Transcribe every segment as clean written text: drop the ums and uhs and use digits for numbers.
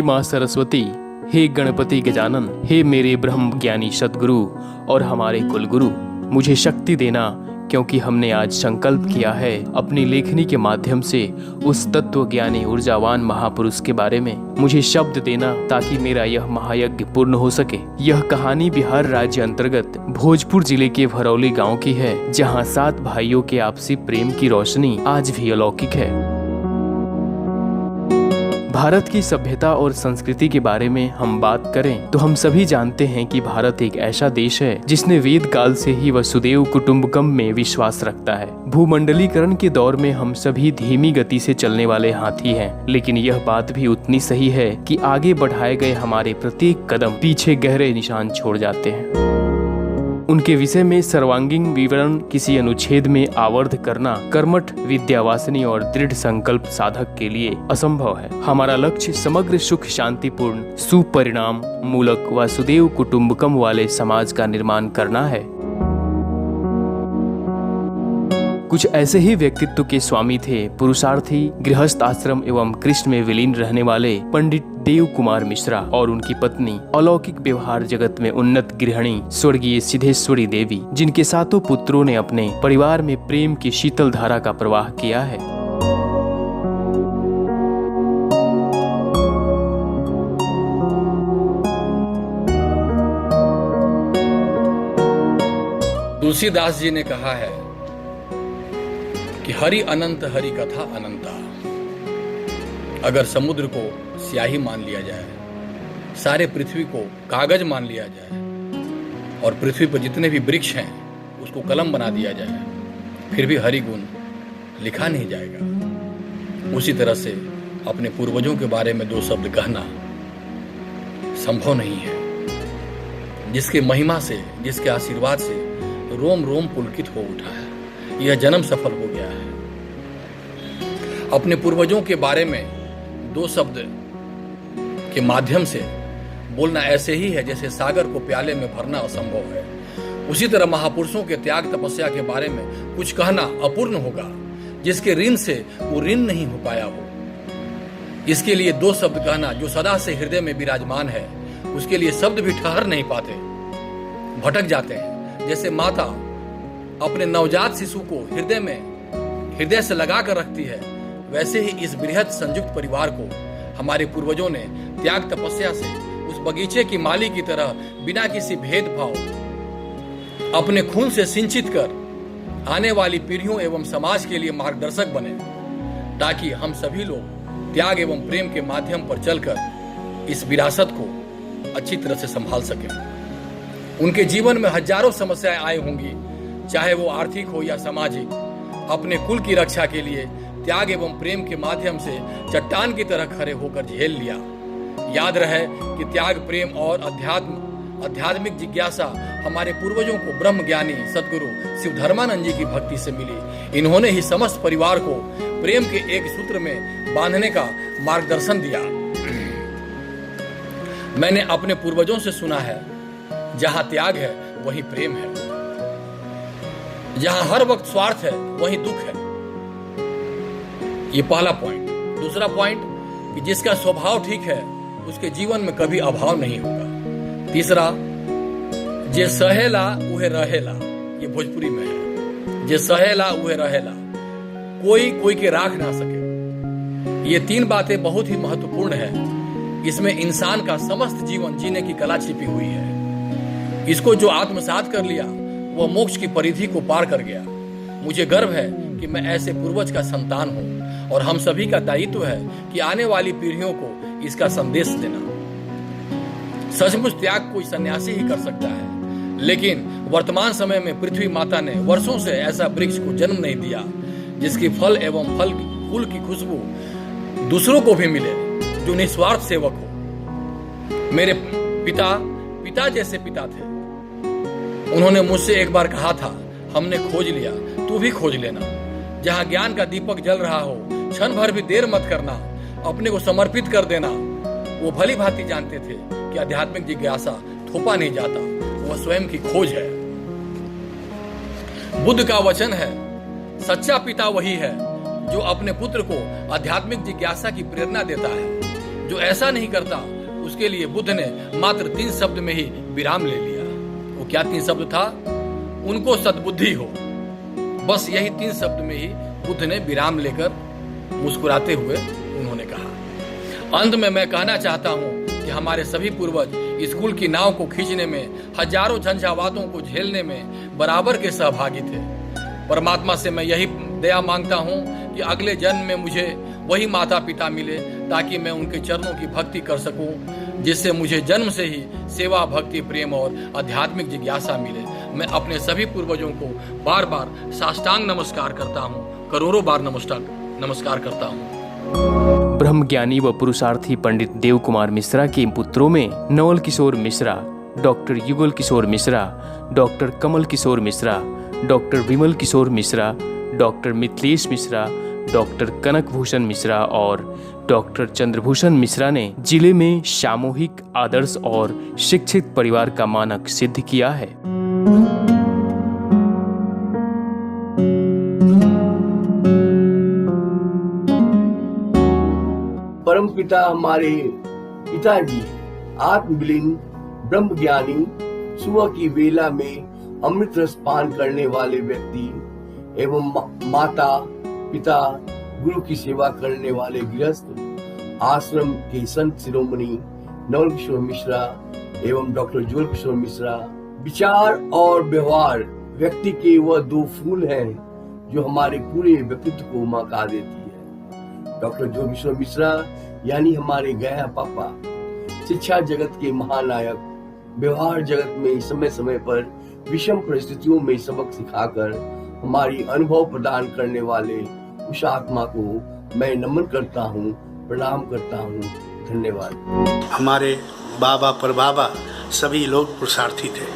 हे माँ सरस्वती, हे गणपति गजानन, हे मेरे ब्रह्म ज्ञानी सद्गुरु और हमारे कुलगुरु, मुझे शक्ति देना, क्योंकि हमने आज संकल्प किया है अपनी लेखनी के माध्यम से उस तत्व ज्ञानी ऊर्जावान महापुरुष के बारे में। मुझे शब्द देना ताकि मेरा यह महायज्ञ पूर्ण हो सके। यह कहानी बिहार राज्य अंतर्गत भोजपुर जिले के भरौली गांव की है, जहां 7 भाइयों के आपसी प्रेम की रोशनी आज भी अलौकिक है। भारत की सभ्यता और संस्कृति के बारे में हम बात करें तो हम सभी जानते हैं कि भारत एक ऐसा देश है जिसने वेद काल से ही वसुदेव कुटुंबकम में विश्वास रखता है। भूमंडलीकरण के दौर में हम सभी धीमी गति से चलने वाले हाथी हैं, लेकिन यह बात भी उतनी सही है कि आगे बढ़ाए गए हमारे प्रत्येक कदम पीछे गहरे निशान छोड़ जाते हैं। उनके विषय में सर्वांगीण विवरण किसी अनुच्छेद में आवर्ध करना कर्मठ, विद्यावासिनी और दृढ़ संकल्प साधक के लिए असंभव है। हमारा लक्ष्य समग्र सुख, शांतिपूर्ण, सुपरिणाम मूलक वसुदेव कुटुंबकम वाले समाज का निर्माण करना है। कुछ ऐसे ही व्यक्तित्व के स्वामी थे पुरुषार्थी, गृहस्थ आश्रम एवं कृष्ण में विलीन रहने वाले पंडित देव कुमार मिश्रा और उनकी पत्नी, अलौकिक व्यवहार जगत में उन्नत गृहिणी स्वर्गीय सिद्धेश्वरी देवी, जिनके 7 पुत्रों ने अपने परिवार में प्रेम की शीतल धारा का प्रवाह किया है। तुलसीदास जी ने कहा है कि हरि अनंत, हरि कथा अनंता। अगर समुद्र को स्याही मान लिया जाए, सारे पृथ्वी को कागज मान लिया जाए और पृथ्वी पर जितने भी वृक्ष हैं उसको कलम बना दिया जाए, फिर भी हरि गुण लिखा नहीं जाएगा। उसी तरह से अपने पूर्वजों के बारे में 2 शब्द कहना संभव नहीं है। जिसके महिमा से, जिसके आशीर्वाद से रोम रोम पुलकित हो उठा है, यह जन्म सफल हो गया है। अपने पूर्वजों के बारे में 2 शब्द के माध्यम से बोलना ऐसे ही है जैसे सागर को प्याले में भरना असंभव है। उसी तरह महापुरुषों के त्याग तपस्या के बारे में कुछ कहना अपूर्ण होगा, जिसके ऋण से वो ऋण नहीं हो पाया हो। इसके लिए 2 शब्द कहना जो सदा से हृदय में विराजमान है, उसके लिए शब्द भी ठहर नहीं पाते, भटक जाते हैं। जैसे माता अपने नवजात शिशु को हृदय से लगा कर रखती है, वैसे ही इस बृहद संयुक्त परिवार को हमारे पूर्वजों ने त्याग तपस्या से उस बगीचे की माली की तरह बिना किसी भेदभाव अपने खून से सिंचित कर आने वाली पीढ़ियों एवं समाज के लिए मार्गदर्शक बने, ताकि हम सभी लोग त्याग एवं प्रेम के माध्यम पर चलकर इस विरासत को अच्छी तरह से संभाल सकें। उनके जीवन में हजारों समस्याएं आई होंगी, चाहे वो आर्थिक हो या सामाजिक। अपने कुल की रक्षा के लिए त्याग एवं प्रेम के माध्यम से चट्टान की तरह खड़े होकर झेल लिया। याद रहे कि त्याग, प्रेम और आध्यात्मिक जिज्ञासा हमारे पूर्वजों को ब्रह्म ज्ञानी सद्गुरु शिव धर्मानंद जी की भक्ति से मिली। इन्होंने ही समस्त परिवार को प्रेम के एक सूत्र में बांधने का मार्गदर्शन दिया। मैंने अपने पूर्वजों से सुना है, जहां त्याग है वहीं प्रेम है, जहां हर वक्त स्वार्थ है वहीं दुख है। ये पहला पॉइंट। दूसरा पॉइंट कि जिसका स्वभाव ठीक है उसके जीवन में कभी अभाव नहीं होगा। तीसरा, जे सहेला उहे रहेला, ये भोजपुरी में है, जे सहेला उहे रहेला, कोई के राख ना सके। ये 3 बातें बहुत ही महत्वपूर्ण है। इसमें इंसान का समस्त जीवन जीने की कला छिपी हुई है। इसको जो आत्मसात कर लिया वह मोक्ष की परिधि को पार कर गया। मुझे गर्व है कि मैं ऐसे पूर्वज का संतान हूँ और हम सभी का दायित्व है कि आने वाली पीढ़ियों को इसका संदेश देना। सचमुच त्याग कोई सन्यासी ही कर सकता है, लेकिन वर्तमान समय में पृथ्वी माता ने वर्षों से ऐसा वृक्ष को जन्म नहीं दिया जिसकी फल एवं फूल की खुशबू दूसरों को भी मिले, जो निस्वार्थ सेवक हो। मेरे पिता जैसे पिता थे। उन्होंने मुझसे एक बार कहा था, हमने खोज लिया, तू भी खोज लेना। जहां ज्ञान का दीपक जल रहा हो, क्षण भर भी देर मत करना, अपने को समर्पित कर देना। वो भली भांति जानते थे कि आध्यात्मिक जिज्ञासा थोपा नहीं जाता, वह स्वयं की खोज है। बुद्ध का वचन है, सच्चा पिता वही है जो अपने पुत्र को आध्यात्मिक जिज्ञासा की प्रेरणा देता है, जो ऐसा नहीं करता उसके लिए बुद्ध ने मात्र 3 शब्द में ही विराम ले लिया। वो क्या 3 शब्द था? उनको सद्बुद्धि हो। बस यही 3 शब्द में ही बुद्ध ने विराम लेकर मुस्कुराते हुए उन्होंने कहा। अंत में मैं कहना चाहता हूं कि हमारे सभी पूर्वज स्कूल की नाव को खींचने में, हजारों झंझावातों को झेलने में बराबर के सहभागी थे। परमात्मा से मैं यही दया मांगता हूं कि अगले जन्म में मुझे वही माता पिता मिले ताकि मैं उनके चरणों की भक्ति कर सकूं, जिससे मुझे जन्म से ही सेवा, भक्ति, प्रेम और आध्यात्मिक जिज्ञासा मिले। मैं अपने सभी पूर्वजों को बार बार साष्टांग नमस्कार करता हूं, करोड़ों बार नमस्कार करता हूं। ब्रह्मज्ञानी व पुरुषार्थी पंडित देव कुमार मिश्रा के पुत्रों में Naval Kishore Mishra, doctor Yugal Kishore Mishra, doctor Kamal Kishore Mishra, doctor विमल किशोर मिश्रा, डॉक्टर मिथिलेश मिश्रा, डॉक्टर कनक भूषण मिश्रा और डॉक्टर चंद्रभूषण मिश्रा ने जिले में सामूहिक, आदर्श और शिक्षित परिवार का मानक सिद्ध किया है। परम पिता हमारे पिताजी आत्मविलीन ब्रह्मज्ञानी, सुबह की वेला में अमृत रस पान करने वाले व्यक्ति एवं माता पिता गुरु की सेवा करने वाले गृहस्थ, आश्रम के संत शिरोमणि नवल किशोर मिश्रा एवं डॉक्टर जुगल किशोर मिश्रा। विचार और व्यवहार व्यक्ति के वह 2 फूल हैं जो हमारे पूरे व्यक्तित्व को मका देती है। डॉक्टर जुगल किशोर मिश्रा यानी हमारे गया पापा, शिक्षा जगत के महानायक, व्यवहार जगत में समय समय पर विषम परिस्थितियों में सबक सिखाकर हमारी अनुभव प्रदान करने वाले उस आत्मा को मैं नमन करता हूँ, प्रणाम करता हूँ। धन्यवाद। हमारे बाबा परबाबा सभी लोग पुरुषार्थी थे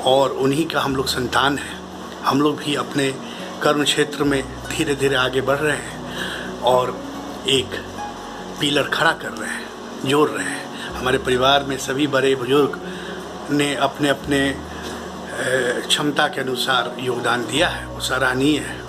और उन्हीं का हम लोग संतान हैं। हम लोग भी अपने कर्म क्षेत्र में धीरे धीरे आगे बढ़ रहे हैं और एक पिलर खड़ा कर रहे हैं, जोड़ रहे हैं। हमारे परिवार में सभी बड़े बुजुर्ग ने अपने अपने क्षमता के अनुसार योगदान दिया है, वो सराहनीय है।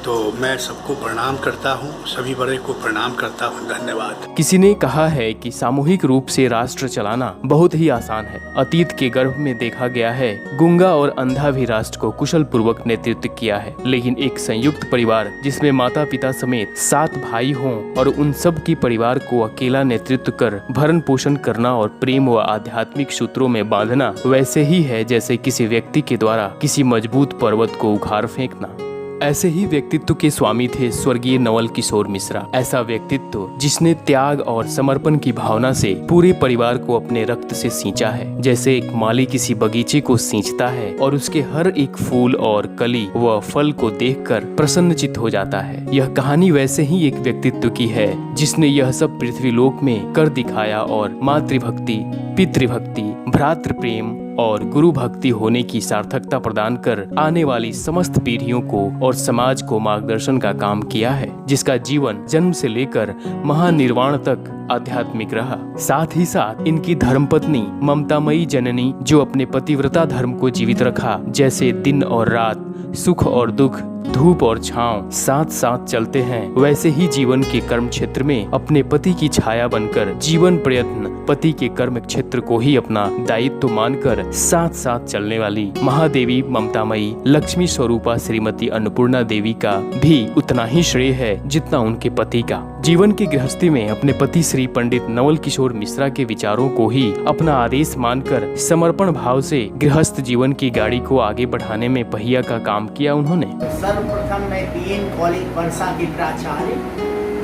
तो मैं सबको प्रणाम करता हूँ, सभी बड़े को प्रणाम करता हूँ। धन्यवाद। किसी ने कहा है कि सामूहिक रूप से राष्ट्र चलाना बहुत ही आसान है। अतीत के गर्भ में देखा गया है, गूंगा और अंधा भी राष्ट्र को कुशल पूर्वक नेतृत्व किया है, लेकिन एक संयुक्त परिवार जिसमें माता पिता समेत 7 भाई हों और उन सब की परिवार को अकेला नेतृत्व कर भरण पोषण करना और प्रेम व आध्यात्मिक सूत्रों में बांधना वैसे ही है जैसे किसी व्यक्ति के द्वारा किसी मजबूत पर्वत को उखाड़ फेंकना। ऐसे ही व्यक्तित्व के स्वामी थे स्वर्गीय नवल किशोर मिश्रा। ऐसा व्यक्तित्व जिसने त्याग और समर्पण की भावना से पूरे परिवार को अपने रक्त से सींचा है, जैसे एक माली किसी बगीचे को सींचता है और उसके हर एक फूल और कली व फल को देखकर प्रसन्नचित्त हो जाता है। यह कहानी वैसे ही एक व्यक्तित्व की है जिसने यह सब पृथ्वीलोक में कर दिखाया और मातृभक्ति, पितृभक्ति, भ्रातृ प्रेम और गुरु भक्ति होने की सार्थकता प्रदान कर आने वाली समस्त पीढ़ियों को और समाज को मार्गदर्शन का काम किया है, जिसका जीवन जन्म से लेकर महानिर्वाण तक आध्यात्मिक रहा। साथ ही साथ इनकी धर्मपत्नी ममतामयी जननी, जो अपने पतिव्रता धर्म को जीवित रखा, जैसे दिन और रात, सुख और दुख, धूप और छांव साथ साथ चलते हैं, वैसे ही जीवन के कर्म क्षेत्र में अपने पति की छाया बनकर जीवन प्रयत्न पति के कर्म क्षेत्र को ही अपना दायित्व मानकर साथ साथ चलने वाली महादेवी ममतामयी लक्ष्मी स्वरूपा श्रीमती अन्नपूर्णा देवी का भी उतना ही श्रेय है जितना उनके पति का। जीवन की गृहस्थी में अपने पति श्री पंडित नवल किशोर मिश्रा के विचारों को ही अपना आदेश मानकर समर्पण भाव से गृहस्थ जीवन की गाड़ी को आगे बढ़ाने में पहिया का काम किया उन्होंने। सर्वप्रथम मैं बीएन कॉलेज परसा के प्राचार्य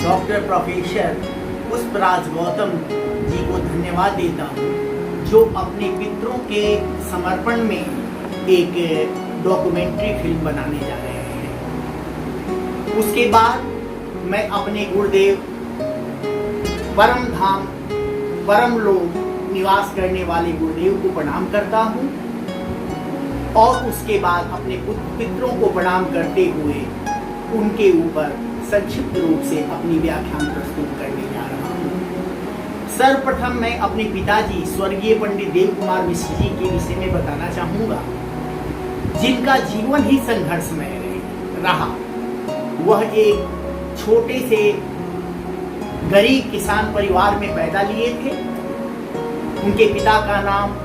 डॉक्टर प्रोफेसर पुष्पराज गौतम जी को धन्यवाद देता हूँ, जो अपने पितरों के समर्पण में एक डॉक्यूमेंट्री फिल्म बनाने जा रहे हैं। उसके बाद मैं अपने गुरुदेव परम धाम परम लोक निवास करने वाले गुरुदेव को प्रणाम करता हूँ और उसके बाद अपने पितरों को प्रणाम करते हुए उनके ऊपर संक्षिप्त रूप से अपनी व्याख्यान प्रस्तुत करने जा रहा हूँ। सर्वप्रथम मैं अपने पिताजी स्वर्गीय पंडित देव कुमार मिश्र जी के विषय में बताना चाहूँगा, जिनका जीवन ही संघर्षमय रहा। वह एक छोटे से गरीब किसान परिवार में पैदा लिए थे। उनके पिता का नाम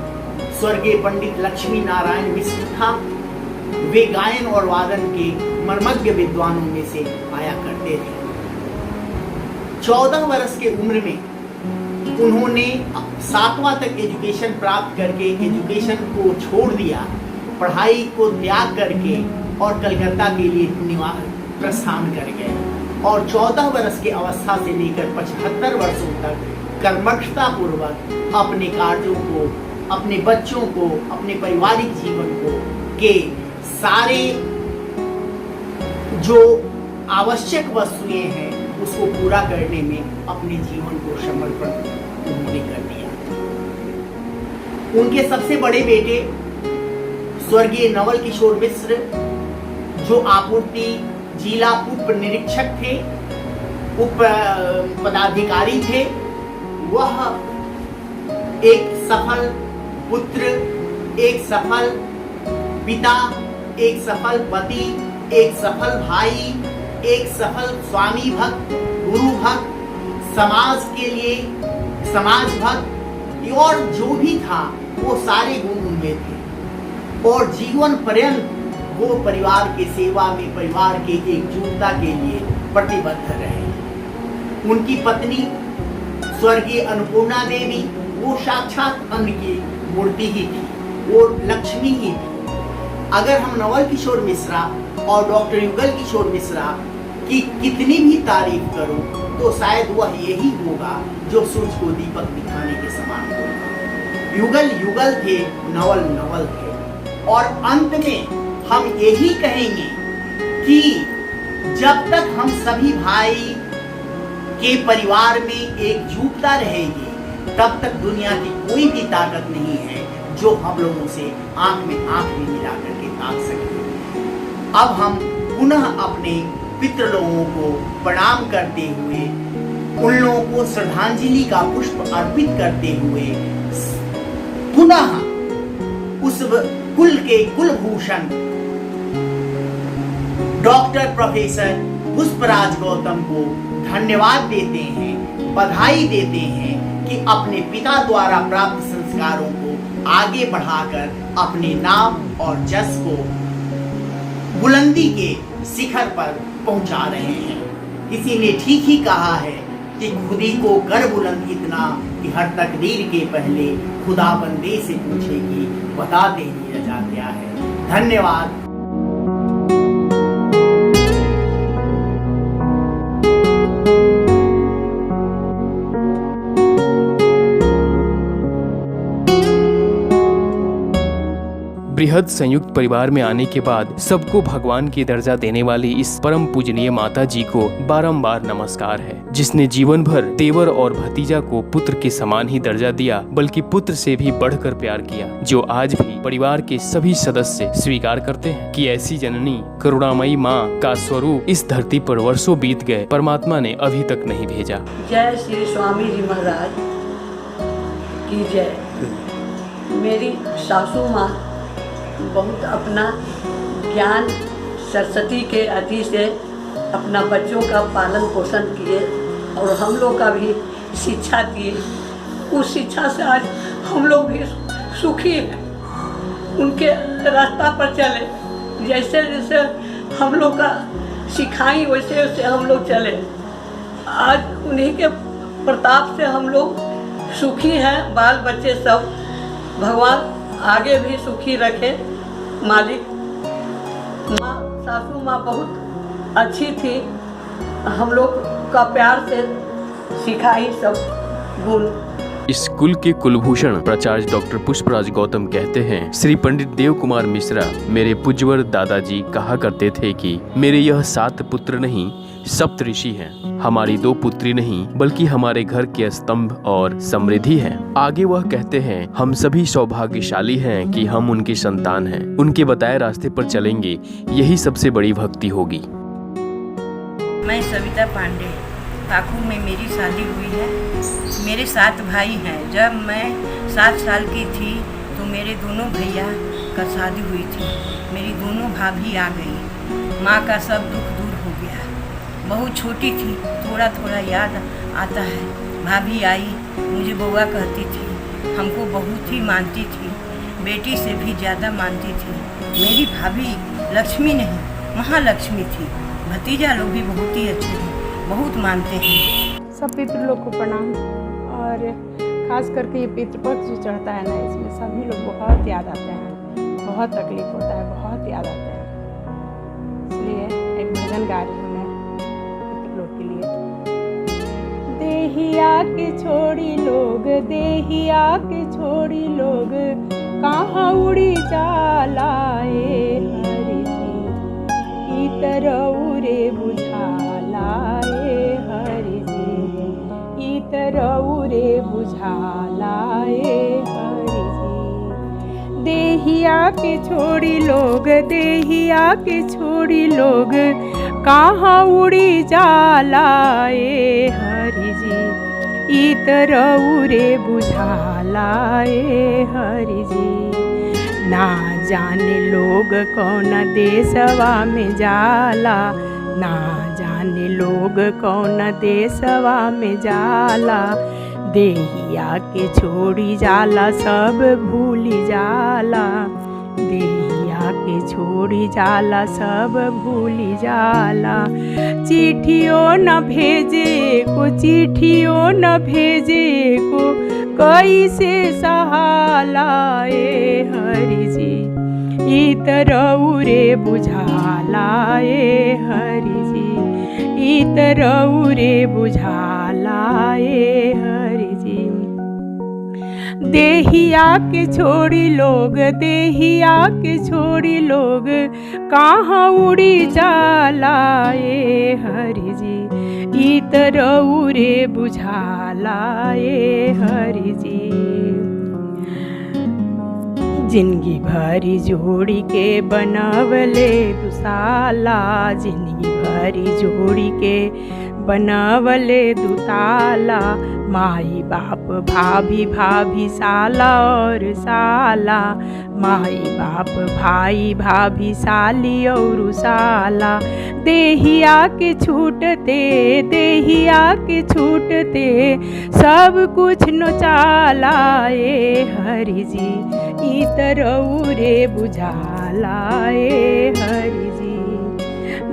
स्वर्गीय पंडित लक्ष्मी नारायण मिश्र था। वे गायन और वादन के मर्मज्ञ विद्वानों में से आया करते थे। 14 वर्ष के उम्र में उन्होंने 7वां तक एजुकेशन प्राप्त करके एजुकेशन को छोड़ दिया, पढ़ाई को त्याग करके और कलकत्ता के लिए प्रस्थान कर गए और 14 वर्ष की अवस्था से लेकर 75 वर्षों तक कर्मठता पूर्वक अपने कार्यों को, अपने बच्चों को, अपने पारिवारिक जीवन को के सारे जो आवश्यक वस्तुएं हैं उसको पूरा करने में अपने जीवन को समर्पण उन्होंने कर दिया। उनके सबसे बड़े बेटे स्वर्गीय नवल किशोर मिश्र, जो आपूर्ति जिला उप निरीक्षक थे, उप पदाधिकारी थे, वह एक सफल पुत्र, एक सफल पिता, एक सफल पति, एक सफल भाई, एक सफल स्वामी भक्त, गुरु भक्त, समाज के लिए समाज भक्त और जो भी था वो सारे गुण उनमें थे और जीवन पर्यंत वो परिवार के सेवा में, परिवार के एकजुटता के लिए प्रतिबद्ध रहे। उनकी पत्नी स्वर्गीय अन्नपूर्णा देवी, वो साक्षात अन्न की मूर्ति ही थी, वो लक्ष्मी ही थी। अगर हम नवल किशोर मिश्रा और डॉक्टर युगल किशोर मिश्रा की कितनी भी तारीफ करो तो शायद वह यही होगा जो सूरज को दीपक दिखाने के समान होगा। युगल युगल थे, नवल नवल थे। और अंत में हम यही कहेंगे कि जब तक हम सभी भाई के परिवार में एकजुटता रहेगी तब तक दुनिया की कोई भी ताकत नहीं है जो हम लोगों से आंख में आंख भी मिला करके ताक सके। अब हम पुनः अपने पितृ लोगों को प्रणाम करते हुए, उन लोगों को श्रद्धांजलि का पुष्प अर्पित करते हुए पुनः उस कुल के कुलभूषण डॉक्टर प्रोफेसर पुष्पराज गौतम को धन्यवाद देते हैं, बधाई देते हैं कि अपने पिता द्वारा प्राप्त संस्कारों को आगे बढ़ाकर अपने नाम और जस को बुलंदी के शिखर पर पहुंचा रहे हैं। किसी ने ठीक ही कहा है कि खुदी को कर बुलंद इतना कि हर तकदीर के पहले खुदा बंदे से पूछेगी, बता दे दिया क्या है। धन्यवाद। बृहद संयुक्त परिवार में आने के बाद सबको भगवान की दर्जा देने वाली इस परम पूजनीय माता जी को बारंबार नमस्कार है, जिसने जीवन भर देवर और भतीजा को पुत्र के समान ही दर्जा दिया, बल्कि पुत्र से भी बढ़कर प्यार किया, जो आज भी परिवार के सभी सदस्य स्वीकार करते हैं कि ऐसी जननी करुणामयी माँ का स्वरूप इस धरती पर वर्षों बीत गए, परमात्मा ने अभी तक नहीं भेजा। जय श्री स्वामी जी महाराज की जय। मेरी सासू माँ बहुत अपना ज्ञान सरस्वती के आदि से अपना बच्चों का पालन पोषण किए और हम लोग का भी शिक्षा दिए। उस शिक्षा से आज हम लोग भी सुखी हैं, उनके रास्ता पर चले। जैसे जैसे हम लोग का सिखाई वैसे वैसे हम लोग चले। आज उन्हीं के प्रताप से हम लोग सुखी हैं, बाल बच्चे सब। भगवान आगे भी सुखी रखे मालिक। माँ सासू माँ बहुत अच्छी थी, हम लोग का प्यार से सिखाई सब गुण। इस कुल के कुलभूषण प्राचार्य डॉक्टर पुष्पराज गौतम कहते हैं, श्री पंडित देव कुमार मिश्रा मेरे पूज्यवर दादाजी कहा करते थे कि मेरे यह 7 पुत्र नहीं सप्तऋषि हैं। हमारी 2 पुत्री नहीं बल्कि हमारे घर के स्तंभ और समृद्धि हैं। आगे वह कहते हैं, हम सभी सौभाग्यशाली हैं कि हम उनकी संतान हैं। उनके बताए रास्ते पर चलेंगे, यही सबसे बड़ी भक्ति होगी। मैं सविता पांडे, काकू में मेरी शादी हुई है। मेरे 7 भाई हैं। जब मैं 7 साल की थी तो मेरे दोनों भैया का शादी हुई थी। मेरी दोनों भाभी आ गई। माँ का सब दुख दूर हो गया। बहुत छोटी थी, थोड़ा थोड़ा याद आता है। भाभी आई, मुझे बउआ कहती थी, हमको बहुत ही मानती थी, बेटी से भी ज़्यादा मानती थी। मेरी भाभी लक्ष्मी नहीं, महालक्ष्मी थी। भतीजा लोग भी बहुत ही अच्छे हैं, बहुत मानते हैं। सब पितृ लोग को प्रणाम। और खास करके ये पितृपक्ष जो चढ़ता है ना, इसमें सभी लोग बहुत याद आते हैं, बहुत तकलीफ होता है, बहुत याद आते हैं। इसलिए एक भजन गा रही हूँ मैं पितृ लोग के लिए। देहिया के छोड़ी लोग, देहिया के छोड़ी लोग, कहाँ उड़ी जालाए हरि जी, इतर उरे बुझालाए हरि जी, इतर उरे बुझालाए हरि जी। देहिया के छोड़ी लोग, देहिया के छोड़ी लोग, कहाँ उड़ी जालाए हरि जी, इतर उरे बुझालाए हरि जी। ना जाने लोग कौन देशवा में जाला, ना जाने लोग कौन देशवा में जाला, देहिया के छोड़ी जाला सब भूली जाला, देहिया के छोड़ी जाला सब भूली जाला। चिट्ठियों न भेजे को, चिट्ठियों न भेजे को, कैसे सहालाए हरि जी, इतर उरे बुझालाए हरि जी, इतर उरे बुझालाए हरि जी। देहिया के छोड़ी लोग, देहिया के छोड़ी लोग, कहाँ उड़ी जालाए हरि जी, इतर उरे बुझालाए हरि जी। जिंदगी भरी जोड़ी के बनवले दुसाला, जिंदगी भरी जोड़ी के बनवले दुताला, माई बाप भाभी भाभी साला और साला, माई बाप भाई भाभी साली और साला। देहिया के छूटते, देहिया के छूटते, सब कुछ नोचालाए हरि जी, इतर उरे बुझालाए हरि जी।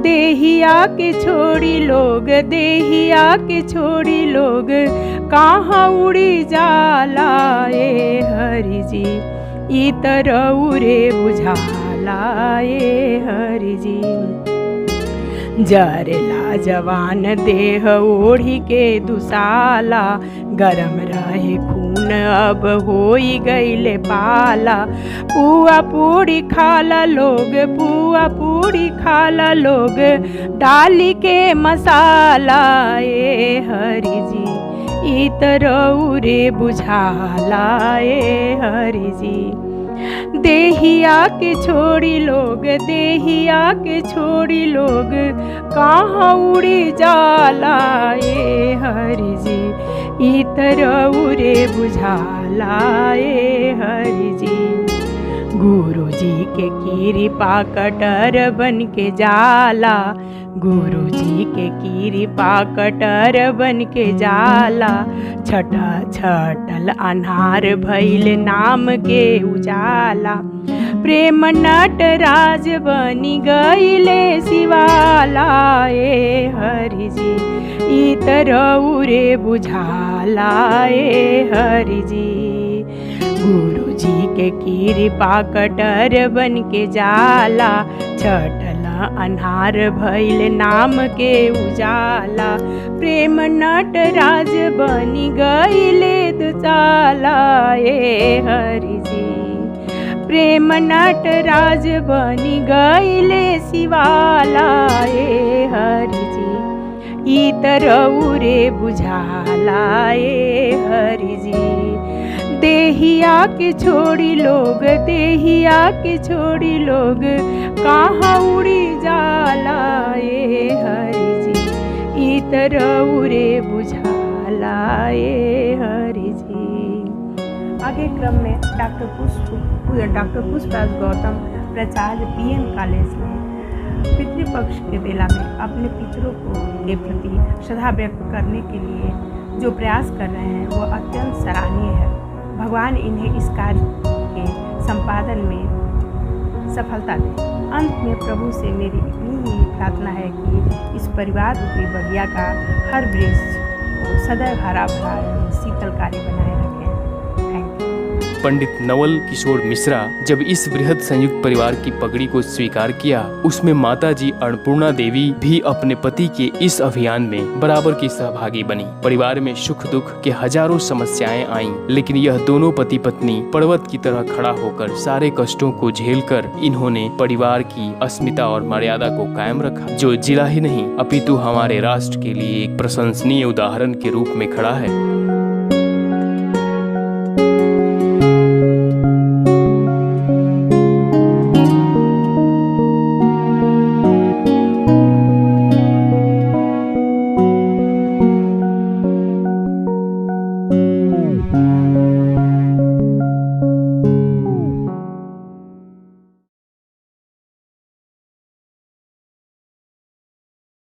देहिया के छोड़ी लोग, देहिया के छोड़ी लोग, कहाँ उड़ी जालाए हरि जी, इतर उरे बुझालाए हरि जी। जरेला जवान देह ओढ़ी के दुसाला, गरम रहे खून अब होई गईले पाला। पुआ पूरी खाला लोग, पुआ पूरी खाला लोग, डाली के मसाला ए हरि जी, इतर उरे बुझालाए हरि जी। देहिया के छोड़ी लोग, देहिया के छोड़ी लोग, कहाँ उड़ी जालाए हरि जी, इतर उरे बुझालाए हरि जी। गुरु जी के कृपा कटर बन के जाला, गुरु जी के कृपा कटर बन के जाला। छटा छटल अनार भइल नाम के उजाला, प्रेम नटराज बनी गईले शिवाला ए हरि जी, इतर उरे बुझाला ए हरि जी। गुरु जी के कृपा कटर बन के जाला, छटल अनार भइल नाम के उजाला। प्रेम नटराज बनी गईले दुचाला ए हरि जी, प्रेम नटराज बनी गईले शिवाला ए हरि जी, इतर उरे बुझाला ए हरि जी। देहिया के छोड़ी लोग, देहिया के छोड़ी लोग, कहाँ उड़ी जाला ए हरि जी, इतर उरे बुझाला ए हरि जी। आगे क्रम में डॉक्टर पुष्पराज गौतम प्राचार्य PN कॉलेज में पितृपक्ष के बेला में अपने पितरों के प्रति श्रद्धा व्यक्त करने के लिए जो प्रयास कर रहे हैं वो अत्यंत सराहनीय है। भगवान इन्हें इस कार्य के संपादन में सफलता दें। अंत में प्रभु से मेरी इतनी ही प्रार्थना है कि इस परिवार रूपी बगिया का हर वृक्ष सदैव हरा भरा एवं शीतलकारी बनाए रखें। Thank you. पंडित नवल किशोर मिश्रा जब इस बृहद संयुक्त परिवार की पगड़ी को स्वीकार किया, उसमें माता जी अन्नपूर्णा देवी भी अपने पति के इस अभियान में बराबर की सहभागी बनी। परिवार में सुख दुख के हजारों समस्याएं आईं, लेकिन यह दोनों पति पत्नी पर्वत की तरह खड़ा होकर सारे कष्टों को झेलकर इन्होंने परिवार की अस्मिता और मर्यादा को कायम रखा, जो जिला ही नहीं अपितु हमारे राष्ट्र के लिए एक प्रशंसनीय उदाहरण के रूप में खड़ा है।